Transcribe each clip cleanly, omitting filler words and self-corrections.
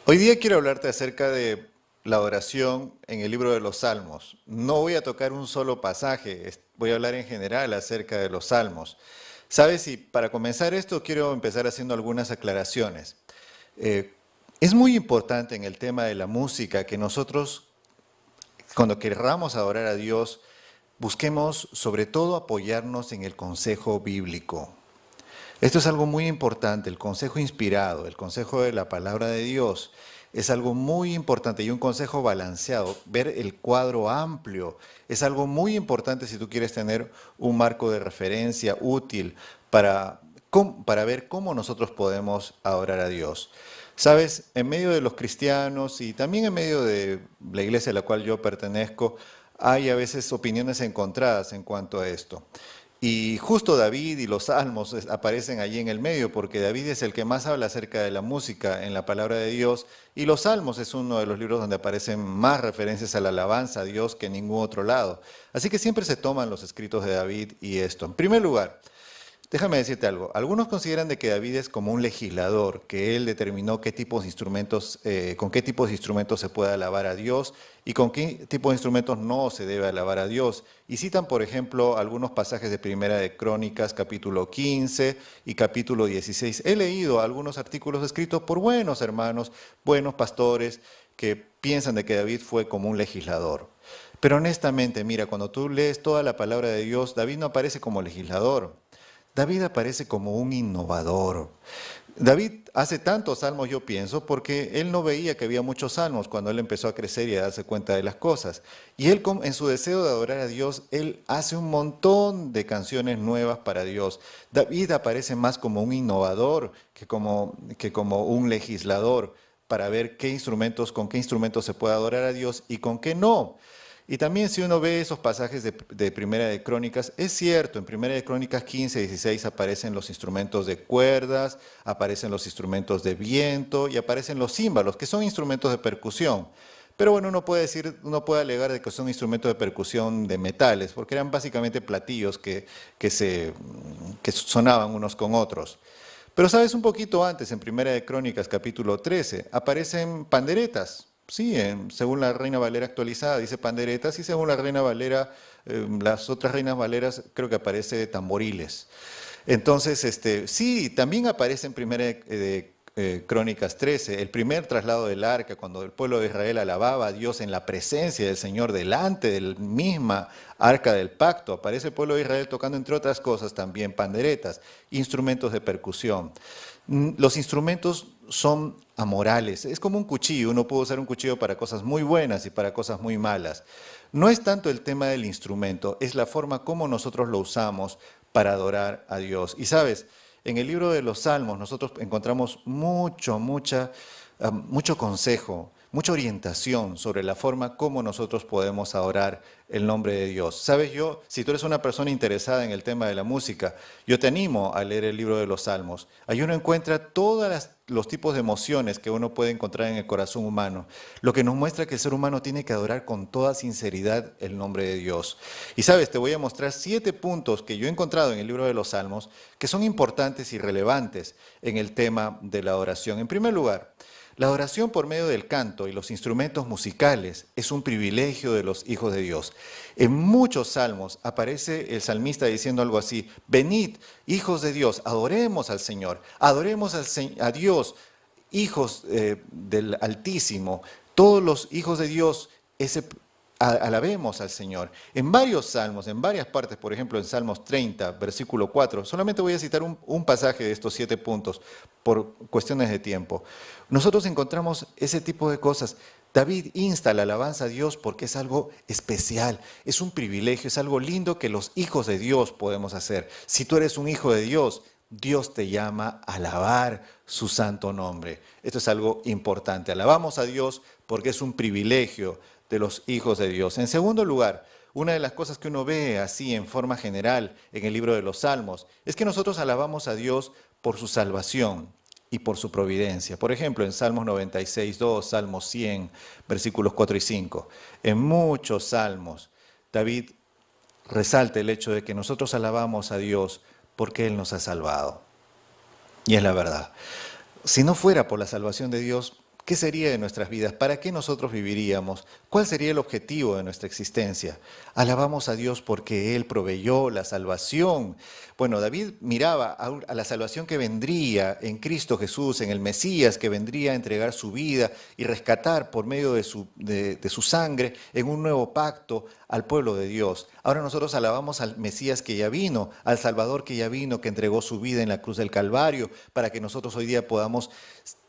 Hoy día quiero hablarte acerca de la oración en el libro de los Salmos. No voy a tocar un solo pasaje, voy a hablar en general acerca de los Salmos. Sabes, y para comenzar esto quiero empezar haciendo algunas aclaraciones. Eh, es muy importante en el tema de la música que nosotros, cuando querramos adorar a Dios, busquemos sobre todo apoyarnos en el consejo bíblico. Esto es algo muy importante, el consejo inspirado, el consejo de la palabra de Dios. Es algo muy importante y un consejo balanceado. Ver el cuadro amplio es algo muy importante si tú quieres tener un marco de referencia útil para ver cómo nosotros podemos adorar a Dios. Sabes, en medio de los cristianos y también en medio de la iglesia a la cual yo pertenezco, hay a veces opiniones encontradas en cuanto a esto. Y justo David y los salmos aparecen allí en el medio, porque David es el que más habla acerca de la música en la palabra de Dios, y los salmos es uno de los libros donde aparecen más referencias a la alabanza a Dios que en ningún otro lado. Así que siempre se toman los escritos de David y esto. En primer lugar, déjame decirte algo. Algunos consideran de que David es como un legislador, que él determinó qué tipos de instrumentos, con qué tipos de instrumentos se puede alabar a Dios y con qué tipo de instrumentos no se debe alabar a Dios. Y citan, por ejemplo, algunos pasajes de Primera de Crónicas, capítulo 15 y capítulo 16. He leído algunos artículos escritos por buenos hermanos, buenos pastores, que piensan de que David fue como un legislador. Pero honestamente, mira, cuando tú lees toda la palabra de Dios, David no aparece como legislador. David aparece como un innovador. David hace tantos salmos, yo pienso, porque él no veía que había muchos salmos cuando él empezó a crecer y a darse cuenta de las cosas. Y él, en su deseo de adorar a Dios, él hace un montón de canciones nuevas para Dios. David aparece más como un innovador que como un legislador para ver con qué instrumentos se puede adorar a Dios y con qué no. Y también si uno ve esos pasajes de Primera de Crónicas, es cierto, en Primera de Crónicas 15 y 16 aparecen los instrumentos de cuerdas, aparecen los instrumentos de viento y aparecen los címbalos, que son instrumentos de percusión. Pero bueno, uno puede alegar de que son instrumentos de percusión de metales, porque eran básicamente platillos que sonaban unos con otros. Pero sabes, un poquito antes, en Primera de Crónicas, capítulo 13, aparecen panderetas. Sí, según la Reina Valera actualizada dice panderetas y según la Reina Valera, las otras Reinas Valeras creo que aparece tamboriles. Entonces, sí, también aparece en Primera de Crónicas 13, el primer traslado del arca, cuando el pueblo de Israel alababa a Dios en la presencia del Señor, delante de la misma arca del pacto. Aparece el pueblo de Israel tocando, entre otras cosas, también panderetas, instrumentos de percusión. Los instrumentos son amorales, es como un cuchillo, uno puede usar un cuchillo para cosas muy buenas y para cosas muy malas. No es tanto el tema del instrumento, es la forma como nosotros lo usamos para adorar a Dios. Y sabes, en el libro de los Salmos nosotros encontramos mucho consejo, mucha orientación sobre la forma como nosotros podemos adorar el nombre de Dios. Sabes, si tú eres una persona interesada en el tema de la música, yo te animo a leer el libro de los Salmos. Ahí uno encuentra todos los tipos de emociones que uno puede encontrar en el corazón humano, lo que nos muestra que el ser humano tiene que adorar con toda sinceridad el nombre de Dios. Y sabes, te voy a mostrar 7 puntos que yo he encontrado en el libro de los Salmos que son importantes y relevantes en el tema de la adoración. En primer lugar, la adoración por medio del canto y los instrumentos musicales es un privilegio de los hijos de Dios. En muchos salmos aparece el salmista diciendo algo así: venid, hijos de Dios, adoremos al Señor, adoremos a Dios, hijos del Altísimo, todos los hijos de Dios, alabemos al Señor. En varios salmos, en varias partes, por ejemplo en Salmos 30, versículo 4, solamente voy a citar un pasaje de estos 7 puntos por cuestiones de tiempo. Nosotros encontramos ese tipo de cosas. David insta la alabanza a Dios porque es algo especial, es un privilegio, es algo lindo que los hijos de Dios podemos hacer. Si tú eres un hijo de Dios, Dios te llama a alabar su santo nombre. Esto es algo importante. Alabamos a Dios porque es un privilegio de los hijos de Dios. En segundo lugar, una de las cosas que uno ve así en forma general en el libro de los Salmos es que nosotros alabamos a Dios por su salvación y por su providencia. Por ejemplo, en Salmos 96, 2, Salmos 100, versículos 4 y 5. En muchos salmos, David resalta el hecho de que nosotros alabamos a Dios porque Él nos ha salvado. Y es la verdad. Si no fuera por la salvación de Dios, ¿Qué sería de nuestras vidas? ¿Para qué nosotros viviríamos? ¿Cuál sería el objetivo de nuestra existencia? Alabamos a Dios porque Él proveyó la salvación. Bueno, David miraba a la salvación que vendría en Cristo Jesús, en el Mesías, que vendría a entregar su vida y rescatar por medio de su sangre en un nuevo pacto al pueblo de Dios. Ahora nosotros alabamos al Mesías que ya vino, al Salvador que ya vino, que entregó su vida en la cruz del Calvario, para que nosotros hoy día podamos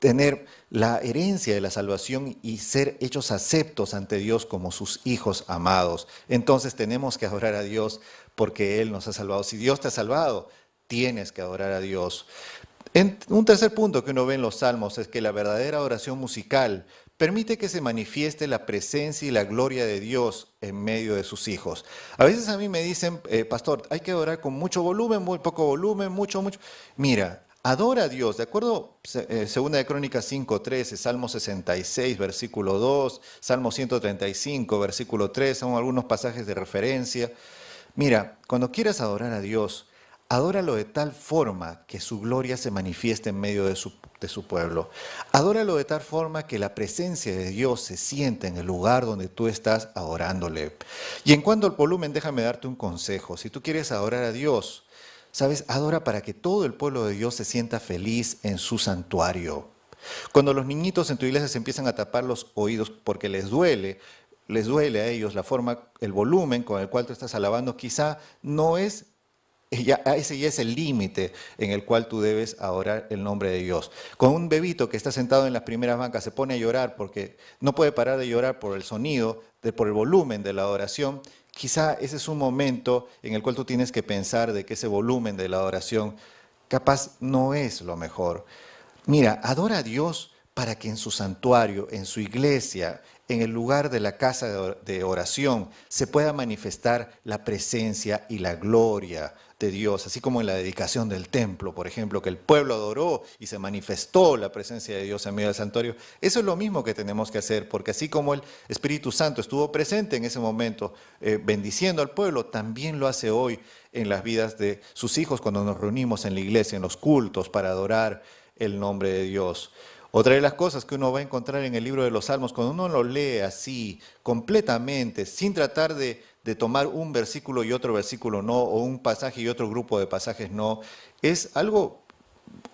tener la herencia de la salvación y ser hechos aceptos ante Dios como sus hijos amados. Entonces tenemos que adorar a Dios porque Él nos ha salvado. Si Dios te ha salvado, tienes que adorar a Dios. Un tercer punto que uno ve en los salmos es que la verdadera oración musical permite que se manifieste la presencia y la gloria de Dios en medio de sus hijos. A veces a mí me dicen, pastor, hay que orar con mucho volumen, muy poco volumen, mucho. Mira, adora a Dios, de acuerdo, segunda de Crónicas 5:13, Salmo 66, versículo 2, Salmo 135, versículo 3, son algunos pasajes de referencia. Mira, cuando quieras adorar a Dios, adóralo de tal forma que su gloria se manifieste en medio de su pueblo. Adóralo de tal forma que la presencia de Dios se sienta en el lugar donde tú estás adorándole. Y en cuanto al volumen, déjame darte un consejo. Si tú quieres adorar a Dios, ¿sabes? Adora para que todo el pueblo de Dios se sienta feliz en su santuario. Cuando los niñitos en tu iglesia se empiezan a tapar los oídos porque les duele a ellos la forma, el volumen con el cual tú estás alabando, quizá no es, ese ya es el límite en el cual tú debes adorar el nombre de Dios. Con un bebito que está sentado en las primeras bancas se pone a llorar porque no puede parar de llorar por el sonido, por el volumen de la adoración, quizá ese es un momento en el cual tú tienes que pensar de que ese volumen de la adoración capaz no es lo mejor. Mira, adora a Dios para que en su santuario, en su iglesia, en el lugar de la casa de oración, se pueda manifestar la presencia y la gloria de Dios, así como en la dedicación del templo, por ejemplo, que el pueblo adoró y se manifestó la presencia de Dios en medio del santuario. Eso es lo mismo que tenemos que hacer, porque así como el Espíritu Santo estuvo presente en ese momento, bendiciendo al pueblo, también lo hace hoy en las vidas de sus hijos cuando nos reunimos en la iglesia, en los cultos, para adorar el nombre de Dios. Otra de las cosas que uno va a encontrar en el libro de los Salmos, cuando uno lo lee así, completamente, sin tratar de tomar un versículo y otro versículo no, o un pasaje y otro grupo de pasajes no, es algo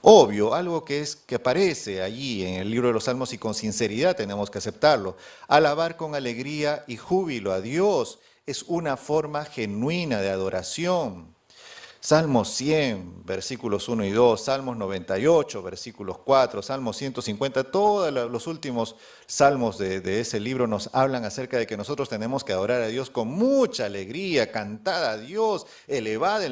obvio, algo que aparece allí en el libro de los Salmos y con sinceridad tenemos que aceptarlo. Alabar con alegría y júbilo a Dios es una forma genuina de adoración. Salmos 100, versículos 1 y 2, Salmos 98, versículos 4, Salmos 150, todos los últimos salmos de ese libro nos hablan acerca de que nosotros tenemos que adorar a Dios con mucha alegría, cantar a Dios, elevad,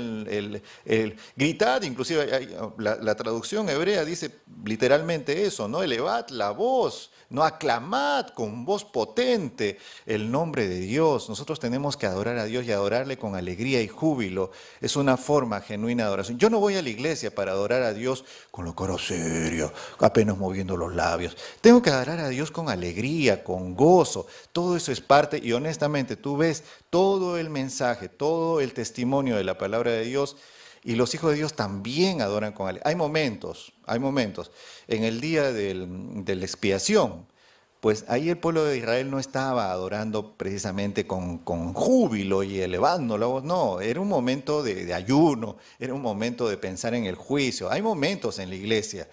gritad, inclusive la traducción hebrea dice literalmente eso, ¿no? Elevad la voz, no aclamad con voz potente el nombre de Dios. Nosotros tenemos que adorar a Dios y adorarle con alegría y júbilo. Es una forma genuina de adoración. Yo no voy a la iglesia para adorar a Dios con la cara seria, apenas moviendo los labios. Tengo que adorar a Dios con alegría, con gozo. Todo eso es parte y honestamente tú ves todo el mensaje, todo el testimonio de la palabra de Dios. Y los hijos de Dios también adoran con alegría. Hay momentos. En el día de la expiación, pues ahí el pueblo de Israel no estaba adorando precisamente con júbilo y elevando la voz, no, era un momento de ayuno, era un momento de pensar en el juicio. Hay momentos en la iglesia,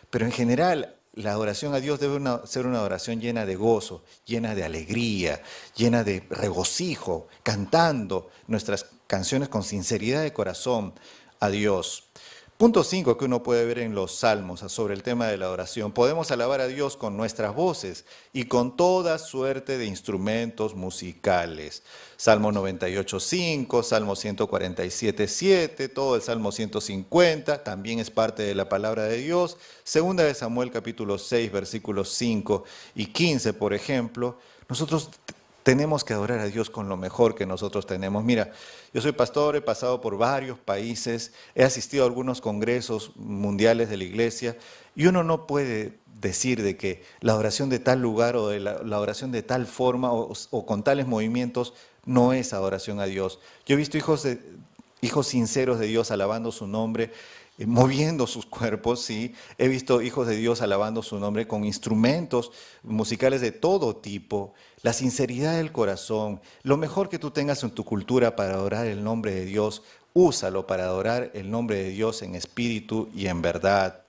pero en general la adoración a Dios debe ser una adoración llena de gozo, llena de alegría, llena de regocijo, cantando nuestras canciones con sinceridad de corazón a Dios. Punto 5 que uno puede ver en los salmos sobre el tema de la adoración. Podemos alabar a Dios con nuestras voces y con toda suerte de instrumentos musicales. Salmo 98:5, Salmo 147:7, todo el Salmo 150, también es parte de la palabra de Dios. Segunda de Samuel capítulo 6, versículos 5 y 15, por ejemplo. Nosotros tenemos que adorar a Dios con lo mejor que nosotros tenemos. Mira, yo soy pastor, he pasado por varios países, he asistido a algunos congresos mundiales de la iglesia y uno no puede decir de que la oración de tal lugar o de la oración de tal forma o con tales movimientos no es adoración a Dios. Yo he visto hijos sinceros de Dios alabando su nombre moviendo sus cuerpos, sí. He visto hijos de Dios alabando su nombre con instrumentos musicales de todo tipo. La sinceridad del corazón, lo mejor que tú tengas en tu cultura para adorar el nombre de Dios, úsalo para adorar el nombre de Dios en espíritu y en verdad.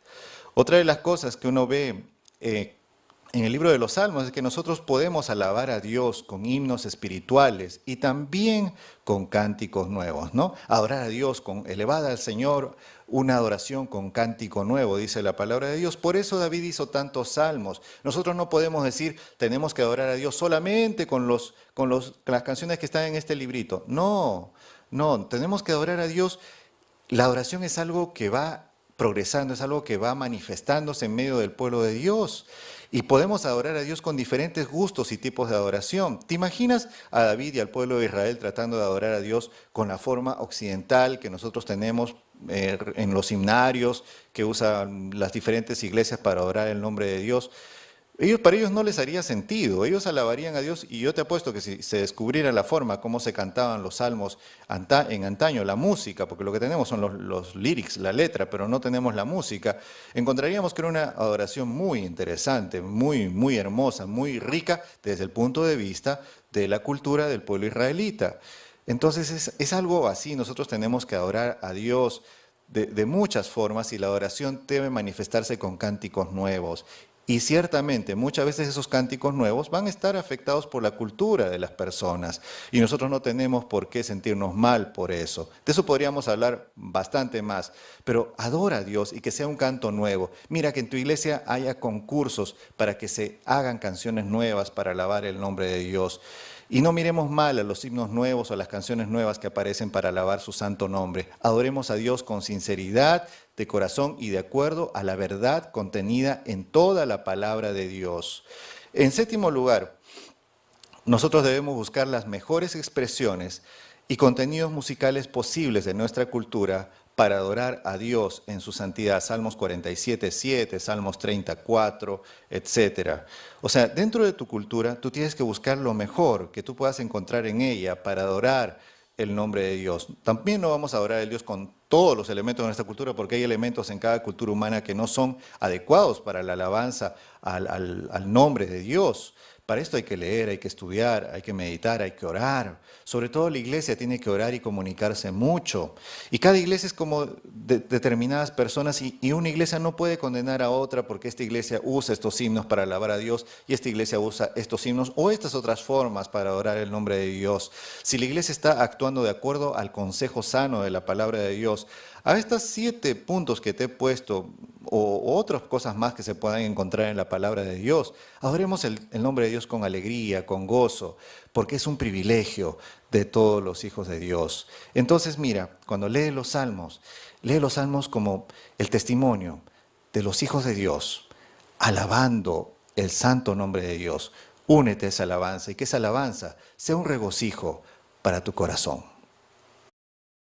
Otra de las cosas que uno ve en el libro de los Salmos es que nosotros podemos alabar a Dios con himnos espirituales y también con cánticos nuevos, ¿no? Adorar a Dios con elevada al Señor, una adoración con cántico nuevo, dice la palabra de Dios. Por eso David hizo tantos salmos. Nosotros no podemos decir, tenemos que adorar a Dios solamente con las canciones que están en este librito. No, no, tenemos que adorar a Dios. La adoración es algo que va progresando, es algo que va manifestándose en medio del pueblo de Dios. Y podemos adorar a Dios con diferentes gustos y tipos de adoración. ¿Te imaginas a David y al pueblo de Israel tratando de adorar a Dios con la forma occidental que nosotros tenemos en los himnarios, que usan las diferentes iglesias para adorar el nombre de Dios? Para ellos no les haría sentido, ellos alabarían a Dios y yo te apuesto que si se descubriera la forma, cómo se cantaban los salmos en antaño, la música, porque lo que tenemos son los lyrics, la letra, pero no tenemos la música, encontraríamos que era una adoración muy interesante, muy, muy hermosa, muy rica desde el punto de vista de la cultura del pueblo israelita. Entonces es algo así, nosotros tenemos que adorar a Dios de muchas formas y la adoración debe manifestarse con cánticos nuevos. Y ciertamente muchas veces esos cánticos nuevos van a estar afectados por la cultura de las personas y nosotros no tenemos por qué sentirnos mal por eso. De eso podríamos hablar bastante más, pero adora a Dios y que sea un canto nuevo. Mira que en tu iglesia haya concursos para que se hagan canciones nuevas para alabar el nombre de Dios. Y no miremos mal a los himnos nuevos o a las canciones nuevas que aparecen para alabar su santo nombre. Adoremos a Dios con sinceridad de corazón y de acuerdo a la verdad contenida en toda la palabra de Dios. En séptimo lugar, nosotros debemos buscar las mejores expresiones y contenidos musicales posibles de nuestra cultura para adorar a Dios en su santidad. Salmos 47:7, Salmos 34, etc. O sea, dentro de tu cultura, tú tienes que buscar lo mejor que tú puedas encontrar en ella para adorar el nombre de Dios. También no vamos a adorar a Dios con todos los elementos de nuestra cultura, porque hay elementos en cada cultura humana que no son adecuados para la alabanza al nombre de Dios. Para esto hay que leer, hay que estudiar, hay que meditar, hay que orar. Sobre todo la iglesia tiene que orar y comunicarse mucho. Y cada iglesia es como determinadas personas y una iglesia no puede condenar a otra porque esta iglesia usa estos himnos para alabar a Dios y esta iglesia usa estos himnos o estas otras formas para adorar el nombre de Dios. Si la iglesia está actuando de acuerdo al consejo sano de la palabra de Dios, a estos 7 puntos que te he puesto, o otras cosas más que se puedan encontrar en la palabra de Dios, adoremos el nombre de Dios con alegría, con gozo, porque es un privilegio de todos los hijos de Dios. Entonces mira, cuando lee los salmos como el testimonio de los hijos de Dios, alabando el santo nombre de Dios. Únete a esa alabanza y que esa alabanza sea un regocijo para tu corazón.